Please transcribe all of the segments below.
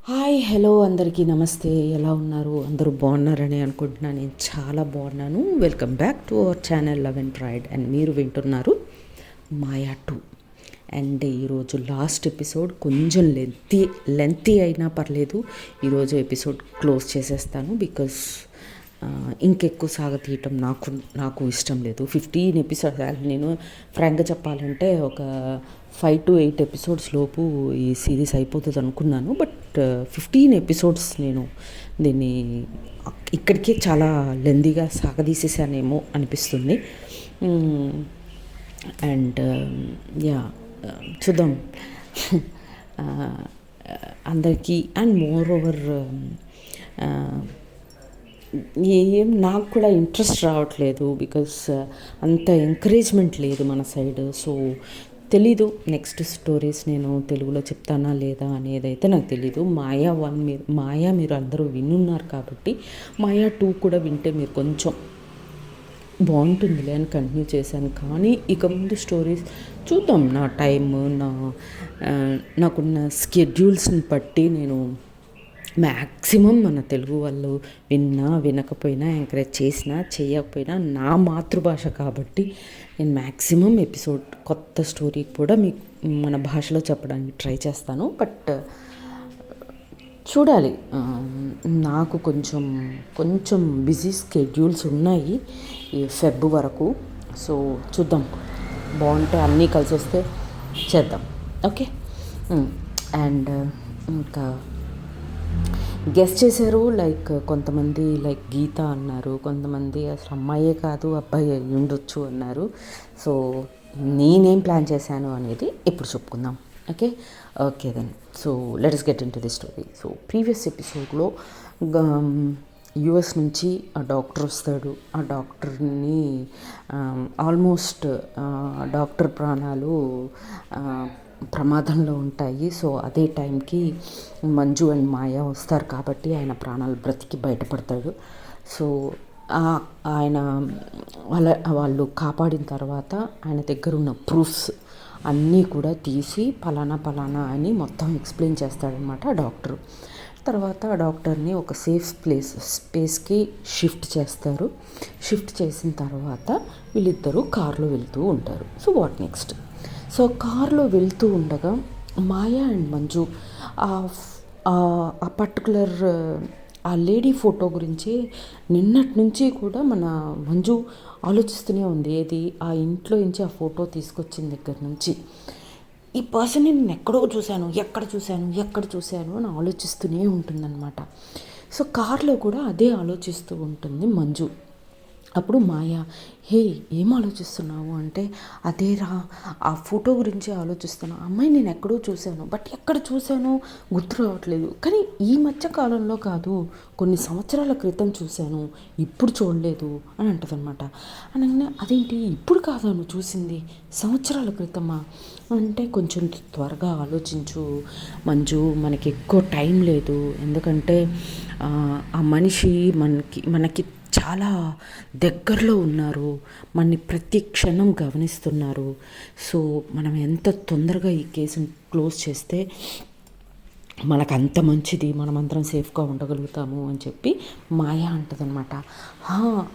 Hi hello అందరికీ నమస్తే. ఎలా ఉన్నారు? అందరూ బాగున్నారని అనుకుంటున్నాను. నేను చాలా బాగున్నాను. Welcome back to our channel love and pride. And మీరు వింటున్నారు మాయా 2. అండ్ ఈరోజు లాస్ట్ ఎపిసోడ్ కొంచెం లెంతీ అయినా పర్లేదు. ఈరోజు ఎపిసోడ్ క్లోజ్ చేసేస్తాను బికాస్ ఇంకెక్కువ సాగతీయటం నాకు ఇష్టం లేదు. 15 ఎపిసోడ్స్ నేను ఫ్రాంక్గా చెప్పాలంటే ఒక 5 to 8 ఎపిసోడ్స్ లోపు ఈ సిరీస్ అయిపోతుంది అనుకున్నాను. బట్ 15 ఎపిసోడ్స్ నేను దీన్ని ఇక్కడికే చాలా లెందీగా సాగదీసేసానేమో అనిపిస్తుంది. అండ్ యా చూద్దాం అందరికీ. అండ్ మోర్ ఓవర్ నాకు కూడా ఇంట్రెస్ట్ రావట్లేదు బికాస్ అంత ఎంకరేజ్మెంట్ లేదు మన సైడ్. సో తెలీదు నెక్స్ట్ స్టోరీస్ నేను తెలుగులో చెప్తానా లేదా అనేది అయితే నాకు తెలీదు. మాయా మీరు అందరూ వినున్నారు కాబట్టి మాయా 2 కూడా వింటే మీరు కొంచెం బాగుంటుందిలే అని కంటిన్యూ చేశాను. కానీ ఇక ముందు స్టోరీస్ చూద్దాం. నా టైమ్ నాకున్న స్కెడ్యూల్స్ని బట్టి నేను మ్యాక్సిమం మన తెలుగు వాళ్ళు వినకపోయినా ఎంకరేజ్ చేసినా చేయకపోయినా నా మాతృభాష కాబట్టి నేను మ్యాక్సిమం ఎపిసోడ్ కొత్త స్టోరీ కూడా మీకు మన భాషలో చెప్పడానికి ట్రై చేస్తాను. బట్ చూడాలి. నాకు కొంచెం బిజీ స్కెడ్యూల్స్ ఉన్నాయి ఈ ఫెబ్ వరకు. సో చూద్దాం, బాగుంటే అన్నీ కలిసి వస్తే చేద్దాం. ఓకే. అండ్ ఇంకా గెస్ చేశారు. లైక్ కొంతమంది లైక్ గీత అన్నారు, కొంతమంది అసలు అమ్మాయే కాదు అబ్బాయి అయి ఉండొచ్చు అన్నారు. సో నేనేం ప్లాన్ చేశాను అనేది ఇప్పుడు చెప్పుకుందాం. Okay then. So let's get into the story. So previous ఎపిసోడ్లో యుఎస్ నుంచి ఆ డాక్టర్ వస్తాడు. ఆ డాక్టర్ని ఆల్మోస్ట్ డాక్టర్ ప్రాణాలు ప్రమాదంలో ఉంటాయి. సో అదే టైంకి మంజు అండ్ మాయా వస్తారు కాబట్టి ఆయన ప్రాణాలు బ్రతికి బయటపడతాడు. సో ఆయన వాళ్ళు కాపాడిన తర్వాత ఆయన దగ్గర ఉన్న ప్రూఫ్స్ అన్నీ కూడా తీసి పలానా అని మొత్తం ఎక్స్ప్లెయిన్ చేస్తాడనమాట ఆ డాక్టరు. తర్వాత ఆ డాక్టర్ని ఒక సేఫ్ స్పేస్కి షిఫ్ట్ చేస్తారు. షిఫ్ట్ చేసిన తర్వాత వీళ్ళిద్దరూ కారులో వెళ్తూ ఉంటారు. So what next? సో కారులో వెళ్తూ ఉండగా మాయా అండ్ మంజు ఆ పర్టికులర్ ఆ లేడీ ఫోటో గురించి నిన్నటి నుంచి కూడా మన మంజు ఆలోచిస్తూనే ఉంది. ఏది ఆ ఇంట్లో నుంచి ఆ ఫోటో తీసుకొచ్చిన దగ్గర నుంచి ఈ పర్సన్ని నేను ఎక్కడ చూశాను అని ఆలోచిస్తూనే ఉంటుందన్నమాట. సో కార్లో కూడా అదే ఆలోచిస్తూ ఉంటుంది మంజు. అప్పుడు మాయా, హే ఏం ఆలోచిస్తున్నావు అంటే, అదేరా ఆ ఫోటో గురించి ఆలోచిస్తున్నా. అమ్మాయి నేను ఎక్కడో చూశాను, బట్ ఎక్కడ చూశానో గుర్తు రావట్లేదు. కానీ ఈ మధ్య కాలంలో కాదు, కొన్ని సంవత్సరాల క్రితం చూశాను, ఇప్పుడు చూడలేదు అని అంటదనమాట. అనగానే అదేంటి ఇప్పుడు కాదా నువ్వు చూసింది, సంవత్సరాల క్రితమా అంటే, కొంచెం త్వరగా ఆలోచించు మంజు, మనకి ఎక్కువ టైం లేదు. ఎందుకంటే ఆ మనిషి మనకి చాలా దగ్గరలో ఉన్నారు, మనని ప్రతి క్షణం గమనిస్తున్నారు. సో మనం ఎంత తొందరగా ఈ కేసుని క్లోజ్ చేస్తే మనకు అంత మంచిది, మనమందరం సేఫ్గా ఉండగలుగుతాము అని చెప్పి మాయా అంటదనమాట.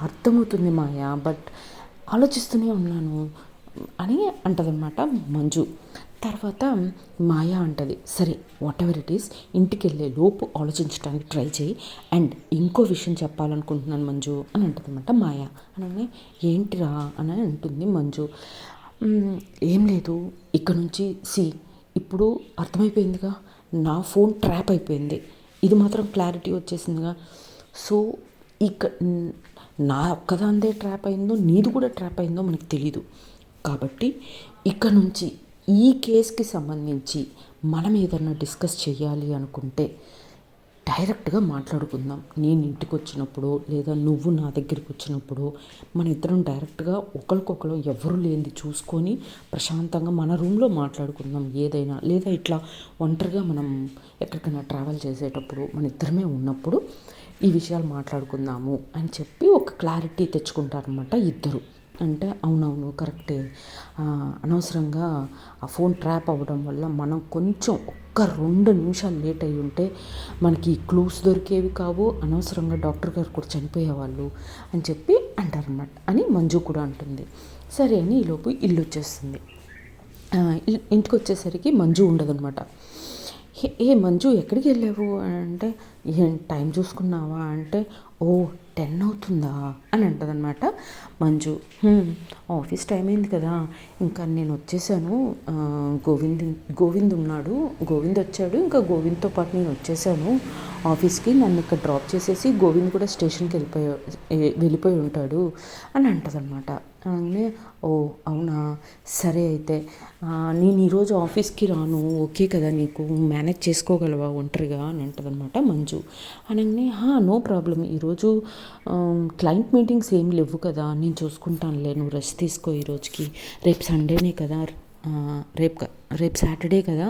అర్థమవుతుంది మాయా, బట్ ఆలోచిస్తూనే ఉన్నాను అని అంటదనమాట మంజు. తర్వాత మాయా అంటది, సరే వాట్ ఎవర్ ఇట్ ఈస్, ఇంటికి వెళ్ళే లోపు ఆలోచించడానికి ట్రై చేయి. అండ్ ఇంకో విషయం చెప్పాలనుకుంటున్నాను మంజు అని అంటదనమాట మాయా. అనగానే ఏంటిరా అని అంటుంది మంజు. ఏం లేదు, ఇక్కడ నుంచి ఇప్పుడు అర్థమైపోయిందిగా, నా ఫోన్ ట్రాప్ అయిపోయింది, ఇది మాత్రం క్లారిటీ వచ్చేసిందిగా. సో ఇక నా ఒక్కదాందే ట్రాప్ అయిందో నీది కూడా ట్రాప్ అయిందో మనకు తెలీదు. కాబట్టి ఇక్కడ నుంచి ఈ కేసుకి సంబంధించి మనం ఏదన్నా డిస్కస్ చేయాలి అనుకుంటే డైరెక్ట్గా మాట్లాడుకుందాం. నేను ఇంటికి వచ్చినప్పుడు లేదా నువ్వు నా దగ్గరికి వచ్చినప్పుడు మన ఇద్దరం డైరెక్ట్గా ఒకరికొకరు ఎవరు లేనిది చూసుకొని ప్రశాంతంగా మన రూమ్లో మాట్లాడుకుందాం ఏదైనా. లేదా ఇట్లా ఒంటరిగా మనం ఎక్కడికైనా ట్రావెల్ చేసేటప్పుడు మన ఇద్దరమే ఉన్నప్పుడు ఈ విషయాలు మాట్లాడుకుందాము అని చెప్పి ఒక క్లారిటీ తెచ్చుకుంటారనమాట ఇద్దరు. అంటే అవునవును కరెక్టే. అనవసరంగా ఆ ఫోన్ ట్రాప్ అవ్వడం వల్ల మనం కొంచెం ఒక్క 2 నిమిషాలు లేట్ అయ్యి ఉంటే మనకి క్లూస్ దొరికేవి కావు, అనవసరంగా డాక్టర్ గారు కూడా చనిపోయేవాళ్ళు అని చెప్పి అంటారనమాట అని మంజు కూడా అంటుంది. సరే అని ఈలోపు ఇల్లు వచ్చేస్తుంది. ఇంటికి వచ్చేసరికి మంజు ఉండదనమాట. ఏ మంజు ఎక్కడికి వెళ్ళావు అని అంటే, ఏం టైం చూసుకున్నావా అంటే, ఓ 10 అవుతుందా అని అంటదనమాట మంజు. ఆఫీస్ టైం అయింది కదా, ఇంకా నేను వచ్చేసాను. గోవింద్ ఉన్నాడు, గోవింద్ వచ్చాడు, ఇంకా గోవింద్తో పాటు నేను వచ్చేసాను ఆఫీస్కి. నన్ను ఇక్కడ డ్రాప్ చేసేసి గోవింద్ కూడా స్టేషన్కి వెళ్ళిపోయి ఉంటాడు అని అంటదనమాట. అనగానే ఓ అవునా, సరే అయితే నేను ఈరోజు ఆఫీస్కి రాను, ఓకే కదా నీకు, మేనేజ్ చేసుకోగలవా ఒంటరిగా అని అంటదనమాట మంజు. అనగానే నో ప్రాబ్లం, ఈరోజు క్లయింట్ మీటింగ్స్ ఏం లేవు కదా, నేను చూసుకుంటానులే, నువ్వు రెస్ట్ తీసుకో ఈరోజుకి, రేపు సండేనే కదా, రేపు సాటర్డే కదా,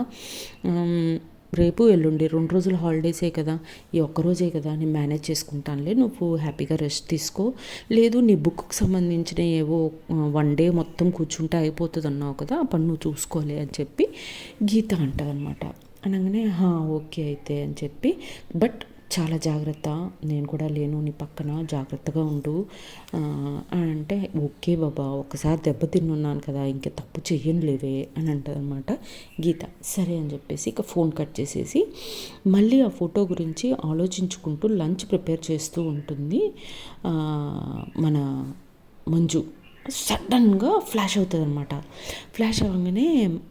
రేపు ఎల్లుండి 2 రోజులు హాలిడేసే కదా, ఈ ఒక్కరోజే కదా, నేను మేనేజ్ చేసుకుంటానులే, నువ్వు హ్యాపీగా రెస్ట్ తీసుకో. లేదు నీ బుక్కి సంబంధించిన ఏవో 1 డే మొత్తం కూర్చుంటే అయిపోతుంది అన్నావు కదా, ఆ పని నువ్వు చూసుకోలే అని చెప్పి గీత అంటదనమాట. అనగానే ఓకే అయితే అని చెప్పి, బట్ చాలా జాగ్రత్త, నేను కూడా లేను నీ పక్కన, జాగ్రత్తగా ఉండు అని అంటే, ఓకే బాబా, ఒకసారి దెబ్బతిన్నాను కదా, ఇంకా తప్పు చెయ్యనులేవే అని అంటదనమాట గీత. సరే అని చెప్పేసి ఇక ఫోన్ కట్ చేసేసి మళ్ళీ ఆ ఫోటో గురించి ఆలోచించుకుంటూ లంచ్ ప్రిపేర్ చేస్తూ ఉంటుంది మన మంజు. సడన్గా ఫ్లాష్ అవుతుంది అనమాట. ఫ్లాష్ అవ్వగానే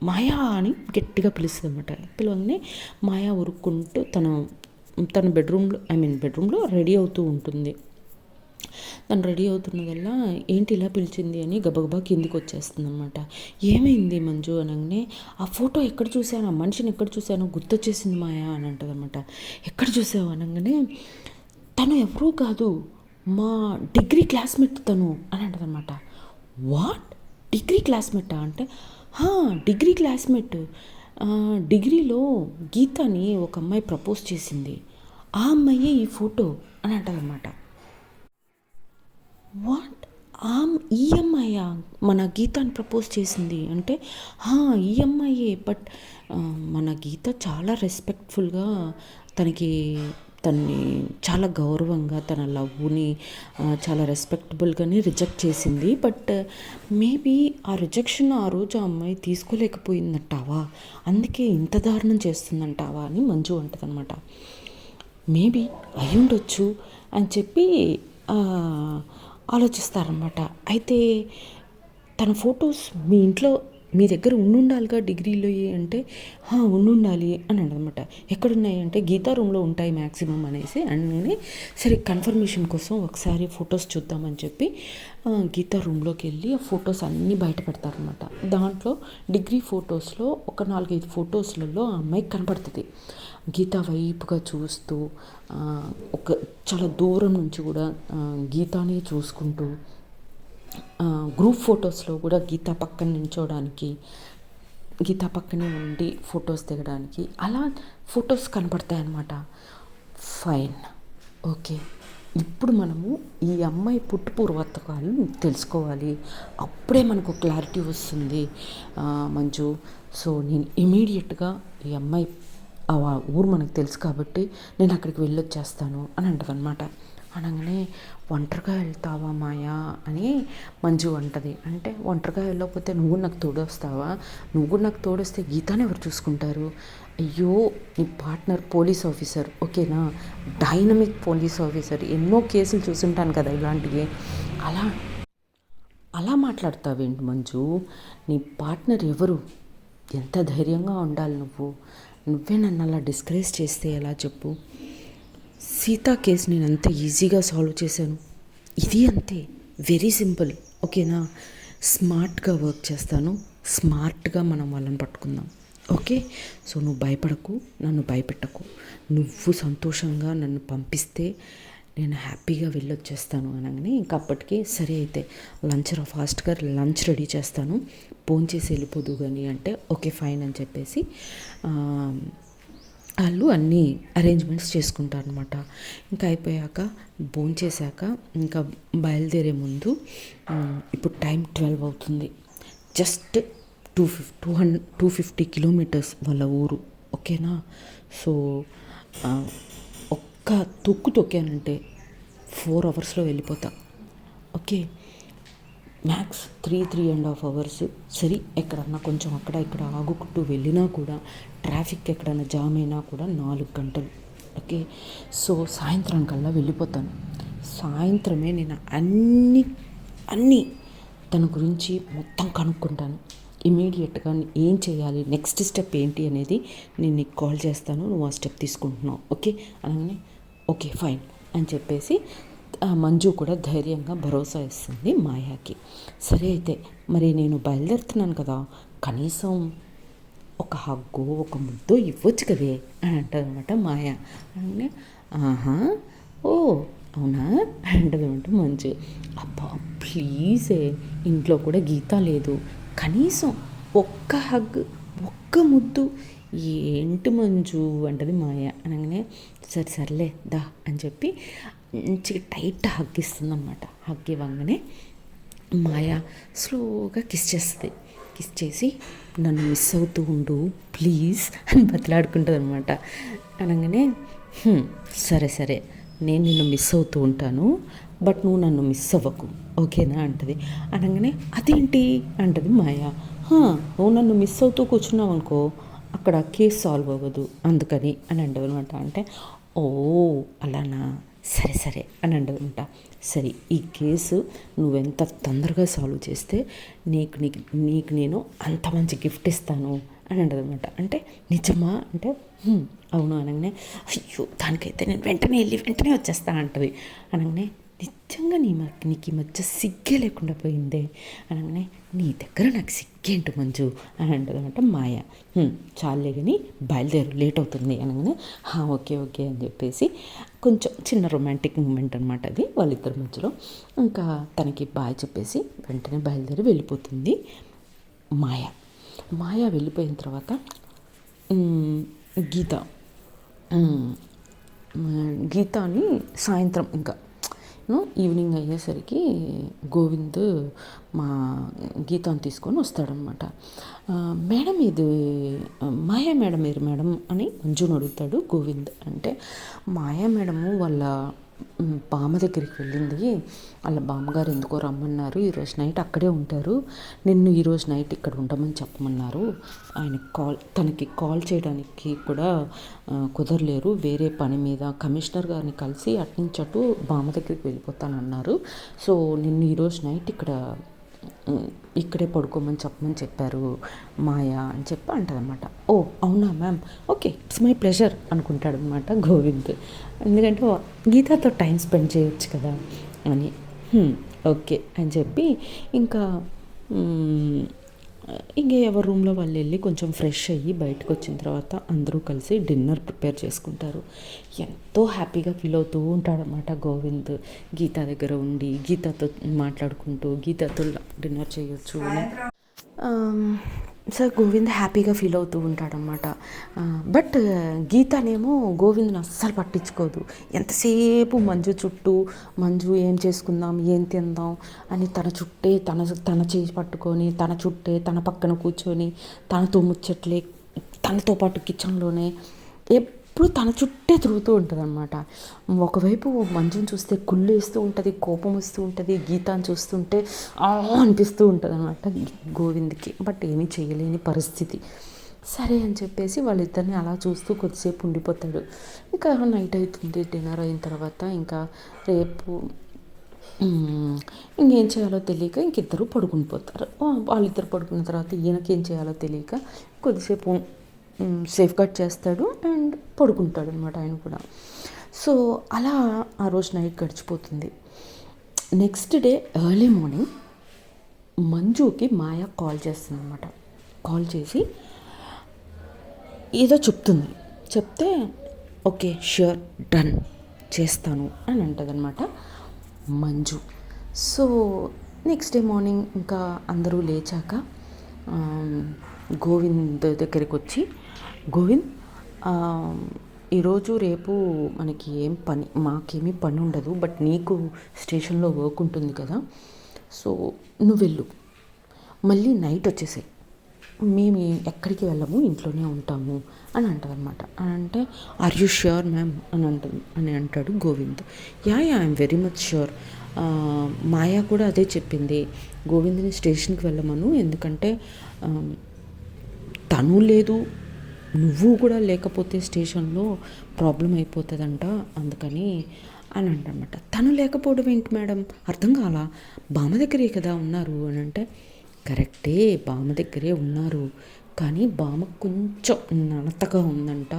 మాయా అని గట్టిగా పిలుస్తుంది అనమాట. పిలవగానే మాయా ఉరుక్కుంటూ తన బెడ్రూమ్లో రెడీ అవుతూ ఉంటుంది. తను రెడీ అవుతున్నదల్లా ఏంటి ఇలా పిలిచింది అని గబగబా కిందికి వచ్చేస్తుంది అనమాట. ఏమైంది మంజు అనగానే, ఆ ఫోటో ఎక్కడ చూశాను, ఆ మనిషిని ఎక్కడ చూశానో గుర్తొచ్చేసింది మాయా అని అంటదనమాట. ఎక్కడ చూసావు అనగానే, తను ఎవరూ కాదు, మా డిగ్రీ క్లాస్మేట్ తను అని అంటదనమాట. వాట్, డిగ్రీ క్లాస్మేటా అంటే, డిగ్రీ క్లాస్మేట్, డిగ్రీలో గీతని ఒక అమ్మాయి ప్రపోజ్ చేసింది, ఆ అమ్మాయి ఈ ఫోటో అని అంటదనమాట. వాట్, ఈ అమ్మాయా మన గీతని ప్రపోజ్ చేసింది అంటే, ఈ అమ్మాయే, బట్ మన గీత చాలా రెస్పెక్ట్ఫుల్గా తన్ని చాలా గౌరవంగా తన లవ్ని చాలా రెస్పెక్టబుల్గానే రిజెక్ట్ చేసింది. బట్ మేబీ ఆ రిజెక్షన్ ఆ రోజు ఆ అమ్మాయి తీసుకోలేకపోయిందంటావా, అందుకే ఇంత దారుణం చేస్తుందంటావా అని మంజు అంటదనమాట. మేబీ అయ్యుండొచ్చు అని చెప్పి ఆలోచిస్తారనమాట. అయితే తన ఫొటోస్ మీ దగ్గర ఉండాలిగా డిగ్రీలో అంటే, ఉండాలి అని అనమాట. ఎక్కడున్నాయి అంటే, గీతా రూమ్లో ఉంటాయి మ్యాక్సిమం అనేసి అని, సరే కన్ఫర్మేషన్ కోసం ఒకసారి ఫొటోస్ చూద్దామని చెప్పి గీతా రూమ్లోకి వెళ్ళి ఆ ఫొటోస్ అన్నీ బయట పెడతారనమాట. దాంట్లో డిగ్రీ ఫొటోస్లో ఒక 4-5 ఫొటోస్లలో ఆ అమ్మాయి కనపడుతుంది. గీత వైపుగా చూస్తూ చాలా దూరం నుంచి కూడా గీతాని చూసుకుంటూ, గ్రూప్ ఫొటోస్లో కూడా గీత పక్కన నించోడానికి, గీత పక్కనే ఉండి ఫొటోస్ దిగడానికి అలా ఫొటోస్ కనపడతాయన్నమాట. ఫైన్, ఓకే, ఇప్పుడు మనము ఈ అమ్మాయి పూర్వత్రకాలు తెలుసుకోవాలి, అప్పుడే మనకు క్లారిటీ వస్తుంది మంజు. సో నేను ఇమీడియట్గా ఈ అమ్మాయి ఆ ఊరు మనకు తెలుసు కాబట్టి నేను అక్కడికి వెళ్ళొచ్చేస్తాను అని అంటదనమాట. అనగానే, ఒంటరిగా వెళ్తావా మాయా అని మంజు అంటది. అంటే ఒంటరిగా వెళ్ళకపోతే నువ్వు నాకు తోడొస్తావా, నువ్వు నాకు తోడొస్తే గీతాని ఎవరు చూసుకుంటారు, అయ్యో నీ పార్ట్నర్ పోలీస్ ఆఫీసర్, ఓకేనా, డైనమిక్ పోలీస్ ఆఫీసర్, ఎన్నో కేసులు చూసుంటాను కదా ఇలాంటివి, అలా మాట్లాడతావేంటి మంజు, నీ పార్ట్నర్ ఎవరు, ఎంత ధైర్యంగా ఉండాలి నువ్వే నన్ను అలా డిస్కరేజ్ చేస్తే ఎలా చెప్పు. సీతా కేసు నేను అంత ఈజీగా సాల్వ్ చేశాను, ఇది అంతే, వెరీ సింపుల్, ఓకేనా, స్మార్ట్గా వర్క్ చేస్తాను, స్మార్ట్గా మనం వాళ్ళని పట్టుకుందాం, ఓకే. సో నువ్వు భయపడకు, నన్ను భయపెట్టకు, నువ్వు సంతోషంగా నన్ను పంపిస్తే నేను హ్యాపీగా వెళ్ళొచ్చేస్తాను అనగానే, ఇంకా అప్పటికి సరే అయితే ఫాస్ట్గా లంచ్ రెడీ చేస్తాను, ఫోన్ చేసి వెళ్ళిపోదు కానీ అంటే, ఓకే ఫైన్ అని చెప్పేసి వాళ్ళు అన్నీ అరేంజ్మెంట్స్ చేసుకుంటారనమాట. ఇంకా అయిపోయాక భోంచేశాక ఇంకా బయలుదేరే ముందు ఇప్పుడు టైం 12 అవుతుంది. జస్ట్ 250 కిలోమీటర్స్ వాళ్ళ ఊరు. ఓకేనా. సో ఒక్క తొక్కానంటే 4 అవర్స్లో వెళ్ళిపోతా. ఓకే. Max 3.5 hours. సరే ఎక్కడన్నా కొంచెం అక్కడ ఇక్కడ ఆగుకుంటూ వెళ్ళినా కూడా ట్రాఫిక్ ఎక్కడన్నా జామ్ అయినా కూడా 4 గంటలు. ఓకే. సో సాయంత్రం కల్లా వెళ్ళిపోతాను. సాయంత్రమే నేను అన్నీ తన గురించి మొత్తం కనుక్కుంటాను. ఇమీడియట్గా ఏం చేయాలి, నెక్స్ట్ స్టెప్ ఏంటి అనేది నేను నీకు కాల్ చేస్తాను, నువ్వు ఆ స్టెప్ తీసుకుంటున్నావు. ఓకే అనగానే ఓకే ఫైన్ అని చెప్పేసి మంజు కూడా ధైర్యంగా భరోసా ఇస్తుంది మాయాకి. సరే అయితే మరి నేను బయలుదేరుతున్నాను కదా, కనీసం ఒక హగ్గు ఒక ముద్దు ఇవ్వచ్చు కదే అని అంటదనమాట మాయ. అంటే ఆహా ఓ అవునా అంటదనమాట మంజు. అబ్బా ప్లీజే, ఇంట్లో కూడా గీత లేదు, కనీసం ఒక్క హగ్ ఒక్క ముద్దు ఏంటి మంజు అంటది మాయ. అనగానే సర్లే దా అని చెప్పి మంచిగా టైట్ హగ్ ఇస్తుంది అనమాట. హగ్ ఇవ్వగానే మాయ స్లోగా కిస్ చేస్తుంది. కిస్ చేసి నన్ను మిస్ అవుతూ ఉండు ప్లీజ్ అని బతిలాడుకుంటుంది అనమాట. అనగానే సరే నేను నిన్ను మిస్ అవుతూ ఉంటాను, బట్ నువ్వు నన్ను మిస్ అవ్వకు ఓకేనా అంటది. అనగానే అదేంటి అంటది మాయ. నువ్వు నన్ను మిస్ అవుతూ కూర్చున్నావు అనుకో అక్కడ కేసు సాల్వ్ అవ్వదు అందుకని అని అంటది అనమాట. అంటే ఓ అలానా, సరే అని అంటదనమాట. సరే ఈ కేసు నువ్వెంత తొందరగా సాల్వ్ చేస్తే నీకు నేను అంత మంచి గిఫ్ట్ ఇస్తాను అని అంటదనమాట. అంటే నిజమా అంటే అవును అనగానే అయ్యో దానికైతే నేను వెంటనే వచ్చేస్తా అంటది. అనగానే నిజంగా నీకు ఈ మధ్య సిగ్గే లేకుండా పోయిందే అనగానే నీ దగ్గర నాకు సిగ్గేంటి మంజు అని అంటదనమాట మాయ. చాలే కానీ బయలుదేరు లేట్ అవుతుంది అనగానే ఓకే అని చెప్పేసి కొంచెం చిన్న రొమాంటిక్ మూమెంట్ అనమాట అది వాళ్ళిద్దరి మధ్యలో. ఇంకా తనకి బాయ్ చెప్పేసి వెంటనే బయలుదేరి వెళ్ళిపోతుంది మాయ వెళ్ళిపోయిన తర్వాత గీతాని సాయంత్రం ఇంకా ఈవినింగ్ అయ్యేసరికి గోవింద్ మా గీతాన్ని తీసుకొని వస్తాడనమాట. మేడం ఇది మాయా మేడం మీరు మేడం అని మంజుని అడుగుతాడు గోవింద్. అంటే మాయా మేడము వాళ్ళ బామ్మ దగ్గరికి వెళ్ళింది, వాళ్ళ బామ్మగారు ఎందుకో రమ్మన్నారు, ఈరోజు నైట్ అక్కడే ఉంటారు, నిన్ను ఈరోజు నైట్ ఇక్కడ ఉండమని చెప్పమన్నారు, తనకి కాల్ చేయడానికి కూడా కుదరలేరు, వేరే పని మీద కమిషనర్ గారిని కలిసి అట్నుంచి అటు బామ్మ దగ్గరికి వెళ్ళిపోతానన్నారు, సో నిన్ను ఈరోజు నైట్ ఇక్కడే పడుకోమని చెప్పారు మాయా అని చెప్పి అంటదనమాట. ఓ అవునా ma'am, okay it's my pleasure అనుకుంటాడనమాట గోవింద్. ఎందుకంటే గీతాతో టైం స్పెండ్ చేయొచ్చు కదా అని. ఓకే అని చెప్పి ఇంకా ఎవరి రూమ్లో వాళ్ళు వెళ్ళి కొంచెం ఫ్రెష్ అయ్యి బయటకు వచ్చిన తర్వాత అందరూ కలిసి డిన్నర్ ప్రిపేర్ చేసుకుంటారు. ఎంతో హ్యాపీగా ఫీల్ అవుతూ ఉంటాడనమాట గోవింద్. గీత దగ్గర ఉండి గీతతో మాట్లాడుకుంటూ గీతతో డిన్నర్ చేయొచ్చు అని సార్ గోవింద్ హ్యాపీగా ఫీల్ అవుతూ ఉంటాడనమాట. బట్ గీతనేమో గోవింద్ని అస్సలు పట్టించుకోదు. ఎంతసేపు మంజు చుట్టూ మంజు ఏం చేసుకుందాం ఏం తిందాం అని తన చుట్టే తన చేసి పట్టుకొని తన చుట్టే తన పక్కన కూర్చొని తనతో ముచ్చట్లే, తనతో పాటు కిచెన్లోనే ఎప్పుడు తన చుట్టే తిరుగుతూ ఉంటుంది అనమాట. ఒకవైపు మంజుని చూస్తే కుళ్ళు వేస్తూ ఉంటుంది, కోపం వస్తూ ఉంటుంది, గీతాన్ని చూస్తుంటే అనిపిస్తూ ఉంటుంది అనమాట గోవింద్కి. బట్ ఏమీ చేయలేని పరిస్థితి. సరే అని చెప్పేసి వాళ్ళిద్దరిని అలా చూస్తూ కొద్దిసేపు ఉండిపోతాడు. ఇంకా నైట్ అవుతుంది. డిన్నర్ అయిన తర్వాత ఇంకా రేపు ఇంకేం చేయాలో తెలియక ఇంకిద్దరు పడుకుని పోతారు. వాళ్ళిద్దరు పడుకున్న తర్వాత ఈయనకేం చేయాలో తెలియక కొద్దిసేపు సేఫ్ గార్డ్ చేస్తాడు అండ్ పడుకుంటాడు అనమాట ఆయన కూడా. సో అలా ఆ రోజు నైట్ గడిచిపోతుంది. నెక్స్ట్ డే ఎర్లీ మార్నింగ్ మంజుకి మాయ కాల్ చేస్తుంది అనమాట. కాల్ చేసి ఏదో చెప్తే ఓకే ష్యూర్ డన్ చేస్తాను అని అంటదనమాట Manju. So next day morning ఇంకా అందరూ లేచాక గోవింద్ దగ్గరికి వచ్చి, గోవింద్ ఈరోజు రేపు మనకి మాకేమీ పని ఉండదు, బట్ నీకు స్టేషన్లో వర్క్ ఉంటుంది కదా, సో నువ్వు వెళ్ళు, మళ్ళీ నైట్ వచ్చేసాయి, మేము ఎక్కడికి వెళ్ళము, ఇంట్లోనే ఉంటాము అని అంటదనమాట. అని అంటే ఆర్ యూ ష్యూర్ మ్యామ్ అని అంటాడు Govind. Yeah I'm very much sure. Maya కూడా అదే చెప్పింది, గోవింద్ని స్టేషన్కి వెళ్ళమను, ఎందుకంటే తను లేదు, నువ్వు కూడా లేకపోతే స్టేషన్లో ప్రాబ్లం అయిపోతుందంట, అందుకని అని అంటనమాట. తను లేకపోవడం ఏంటి మేడం, అర్థం కాలా, బామ్మ దగ్గరే కదా ఉన్నారు అని అంటే, కరెక్టే బామ్మ దగ్గరే ఉన్నారు, కానీ బామ్మ కొంచెం నడతగా ఉందంట,